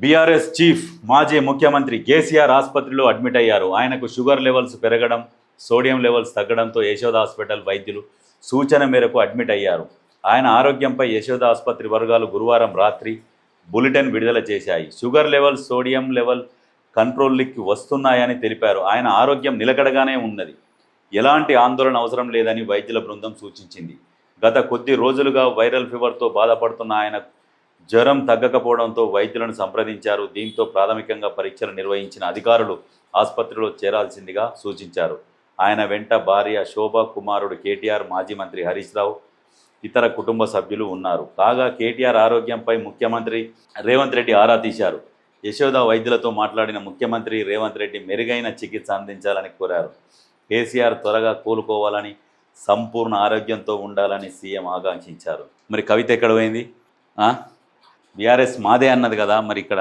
BRS chief మాజీ ముఖ్యమంత్రి కేసీఆర్ ఆసుపత్రిలో అడ్మిట్ అయ్యారు. ఆయనకు షుగర్ లెవెల్స్ పెరగడం, సోడియం లెవెల్స్ తగ్గడంతో యశోద హాస్పిటల్ వైద్యులు సూచన మేరకు అడ్మిట్ అయ్యారు. ఆయన ఆరోగ్యంపై యశోద ఆసుపత్రి వర్గాలు గురువారం రాత్రి బులెటిన్ విడుదల చేశాయి. షుగర్ లెవెల్, సోడియం లెవెల్ కంట్రోల్కి వస్తున్నాయని తెలిపారు. ఆయన ఆరోగ్యం నిలకడగానే ఉన్నది, ఎలాంటి ఆందోళన అవసరం లేదని వైద్యుల బృందం సూచించింది. గత కొద్ది రోజులుగా వైరల్ ఫీవర్తో బాధపడుతున్న ఆయన జ్వరం తగ్గకపోవడంతో వైద్యులను సంప్రదించారు. దీంతో ప్రాథమికంగా పరీక్షలు నిర్వహించిన అధికారులు ఆసుపత్రిలో చేరాల్సిందిగా సూచించారు. ఆయన వెంట భార్య శోభ, కుమారుడు కేటీఆర్, మాజీ మంత్రి హరీష్ రావు, ఇతర కుటుంబ సభ్యులు ఉన్నారు. కాగా కేటీఆర్ ఆరోగ్యంపై ముఖ్యమంత్రి రేవంత్ రెడ్డి ఆరా తీశారు. యశోద వైద్యులతో మాట్లాడిన ముఖ్యమంత్రి రేవంత్ రెడ్డి మెరుగైన చికిత్స అందించాలని కోరారు. కేసీఆర్ త్వరగా కోలుకోవాలని, సంపూర్ణ ఆరోగ్యంతో ఉండాలని సీఎం ఆకాంక్షించారు. మరి కవిత ఎక్కడ పోయింది? బీఆర్ఎస్ మాదే అన్నది కదా, మరి ఇక్కడ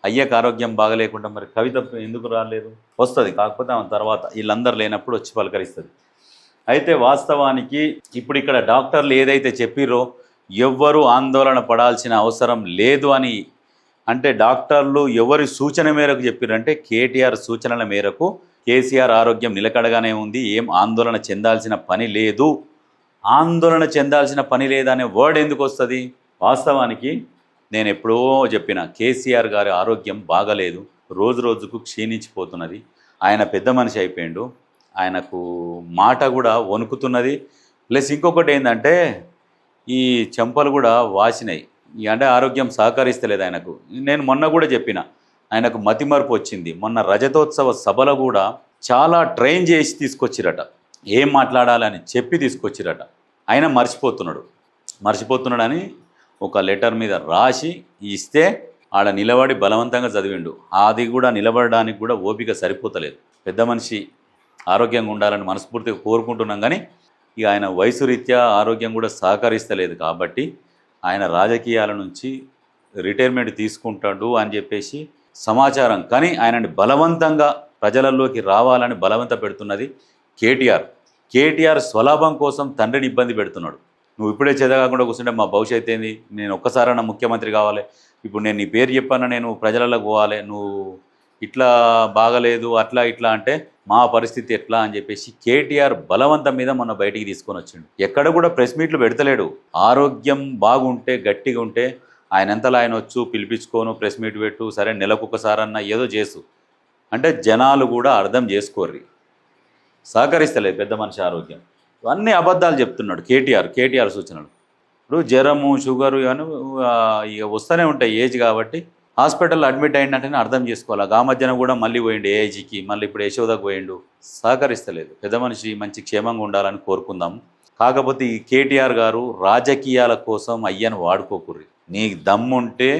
అయ్యకు ఆరోగ్యం బాగలేకుండా మరి కవిత ఎందుకు రాలేదు? వస్తుంది, కాకపోతే ఆమె తర్వాత వీళ్ళందరూ లేనప్పుడు వచ్చి పలకరిస్తుంది. అయితే వాస్తవానికి ఇప్పుడు ఇక్కడ డాక్టర్లు ఏదైతే చెప్పిరో ఎవ్వరూ ఆందోళన పడాల్సిన అవసరం లేదు అని, అంటే డాక్టర్లు ఎవరి సూచన మేరకు చెప్పిరంటే కేటీఆర్ సూచనల మేరకు కేసీఆర్ ఆరోగ్యం నిలకడగానే ఉంది, ఏం ఆందోళన చెందాల్సిన పని లేదు. ఆందోళన చెందాల్సిన పని లేదనే వర్డ్ ఎందుకు వస్తుంది? వాస్తవానికి నేను ఎప్పుడో చెప్పిన కేసీఆర్ గారి ఆరోగ్యం బాగలేదు, రోజు రోజుకు క్షీణించిపోతున్నది. ఆయన పెద్ద మనిషి అయిపోయిండు, ఆయనకు మాట కూడా వణుకుతున్నది. ప్లస్ ఇంకొకటి ఏంటంటే ఈ చెంపలు కూడా వాసినాయి, అంటే ఆరోగ్యం సహకరిస్తలేదు ఆయనకు. నేను మొన్న కూడా చెప్పిన ఆయనకు మతిమరుపు వచ్చింది. మొన్న రజతోత్సవ సభలో కూడా చాలా ట్రైన్ చేసి తీసుకొచ్చిరట, ఏం మాట్లాడాలని చెప్పి తీసుకొచ్చిరట. ఆయన మర్చిపోతున్నాడని ఒక లెటర్ మీద రాసి ఇస్తే ఆడ నిలబడి బలవంతంగా చదివిండు. అది కూడా నిలబడడానికి కూడా ఓపిక సరిపోతలేదు. పెద్ద మనిషి ఆరోగ్యంగా ఉండాలని మనస్ఫూర్తిగా కోరుకుంటున్నాం, కానీ ఇక ఆయన వయసు రీత్యా ఆరోగ్యం కూడా సహకరిస్తలేదు. కాబట్టి ఆయన రాజకీయాల నుంచి రిటైర్మెంట్ తీసుకుంటాడు అని చెప్పేసి సమాచారం. కానీ ఆయనని బలవంతంగా ప్రజలలోకి రావాలని బలవంత పెడుతున్నది కేటీఆర్ స్వలాభం కోసం తండ్రిని ఇబ్బంది పెడుతున్నాడు. నువ్వు ఇప్పుడే చదవకుండా కూర్చుంటే మా భవిష్యత్ ఏంది? నేను ఒక్కసారైనా ముఖ్యమంత్రి కావాలి, ఇప్పుడు నేను నీ పేరు చెప్పాను, నేను ప్రజలకు పోవాలి, నువ్వు ఇట్లా బాగలేదు అట్లా ఇట్లా అంటే మా పరిస్థితి ఎట్లా అని చెప్పేసి కేటీఆర్ బలవంతం మీద మొన్న బయటికి తీసుకొని వచ్చిండు. ఎక్కడ కూడా ప్రెస్ మీట్లు పెడతలేడు. ఆరోగ్యం బాగుంటే, గట్టిగా ఉంటే ఆయన ఎంతలో ఆయన వచ్చు పిలిపించుకోను, ప్రెస్ మీట్ పెట్టు, సరే నెలకొకసారన్నా ఏదో చేసు అంటే జనాలు కూడా అర్థం చేసుకోర్రి. సహకరిస్తలేదు పెద్ద మనిషి ఆరోగ్యం. ఇవన్నీ అబద్ధాలు చెప్తున్నాడు కేటీఆర్ సూచనలు. ఇప్పుడు జ్వరము, షుగరు ఇవన్నీ ఇక వస్తూనే ఉంటాయి ఏజ్ కాబట్టి. హాస్పిటల్లో అడ్మిట్ అయిందంటేనే అర్థం చేసుకోవాలి. ఆ మధ్యన కూడా మళ్ళీ పోయిండు ఏఐజీకి, మళ్ళీ ఇప్పుడు యశోదకు పోయిండు. సహకరిస్తలేదు. పెద్ద మనిషి మంచి క్షేమంగా ఉండాలని కోరుకుందాం. కాకపోతే ఈ కేటీఆర్ గారు రాజకీయాల కోసం అయ్యను వాడుకోకుర్రి. నీ దమ్ముంటే,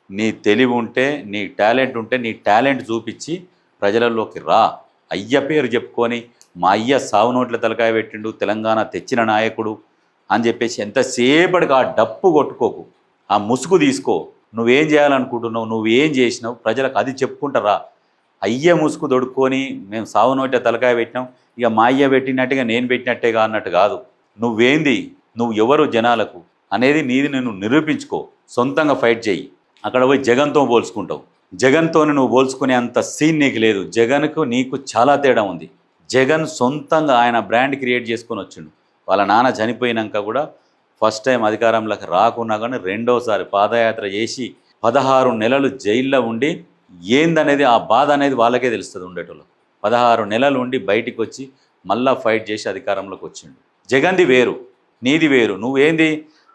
నీ తెలివి ఉంటే, నీ టాలెంట్ ఉంటే నీ టాలెంట్ చూపించి ప్రజలలోకి రా. అయ్య పేరు చెప్పుకొని మా అయ్య సావు నోట్ల తలకాయ పెట్టిండు, తెలంగాణ తెచ్చిన నాయకుడు అని చెప్పేసి ఎంతసేపటికి ఆ డప్పు కొట్టుకోకు, ఆ ముసుగు తీసుకో. నువ్వేం చేయాలనుకుంటున్నావు, నువ్వేం చేసినావు ప్రజలకు అది చెప్పుకుంటారా. అయ్య ముసుగు దొడుక్కొని మేము సావు నోట్ల తలకాయ పెట్టినాం, ఇక మా అయ్య పెట్టినట్టుగా నేను పెట్టినట్టేగా అన్నట్టు కాదు. నువ్వేంది, నువ్వు ఎవరు జనాలకు అనేది నీది నేను నిరూపించుకో. సొంతంగా ఫైట్ చేయి. అక్కడ పోయి జగన్తో పోల్చుకుంటావు. జగన్తో నువ్వు పోల్చుకునే అంత సీన్ నీకు లేదు. జగన్కు నీకు చాలా తేడా ఉంది. జగన్ సొంతంగా ఆయన బ్రాండ్ క్రియేట్ చేసుకొని వచ్చిండు. వాళ్ళ నాన్న చనిపోయినాక కూడా ఫస్ట్ టైం అధికారంలోకి రాకున్నా కానీ రెండోసారి పాదయాత్ర చేసి 16 నెలలు జైల్లో ఉండి ఏందనేది ఆ బాధ అనేది వాళ్ళకే తెలుస్తుంది ఉండేటోళ్ళు. 16 నెలలు ఉండి బయటికి వచ్చి మళ్ళా ఫైట్ చేసి అధికారంలోకి వచ్చిండు. జగన్ది వేరు, నీది వేరు. నువ్వేంది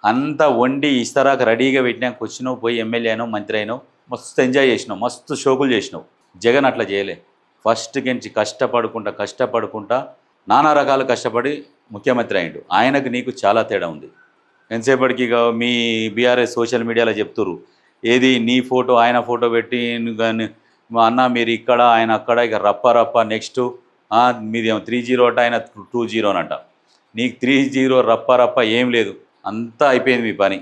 అంతా వండి ఇస్తరాకు రెడీగా పెట్టినాక వచ్చినావు, పోయి ఎమ్మెల్యే అయినావు, మంత్రి అయినావు, మస్తు ఎంజాయ్ చేసినావు, మస్తు షోకులు చేసినావు. జగన్ అట్లా చేయలే. ఫస్ట్ నుంచి కష్టపడుకుంటా నానా రకాలు కష్టపడి ముఖ్యమంత్రి అయ్యిండు. ఆయనకు నీకు చాలా తేడా ఉంది. ఎంతసేపటికి ఇక మీ బీఆర్ఎస్ సోషల్ మీడియాలో చెప్తురు, ఏది నీ ఫోటో ఆయన ఫోటో పెట్టి కానీ మా అన్న మీరు ఇక్కడ ఆయన అక్కడ, ఇక రప్ప నెక్స్ట్ మీది 30 అట, ఆయన 20 అంట. నీకు 30 రప్ప ఏం లేదు, అంతా అయిపోయింది మీ పని.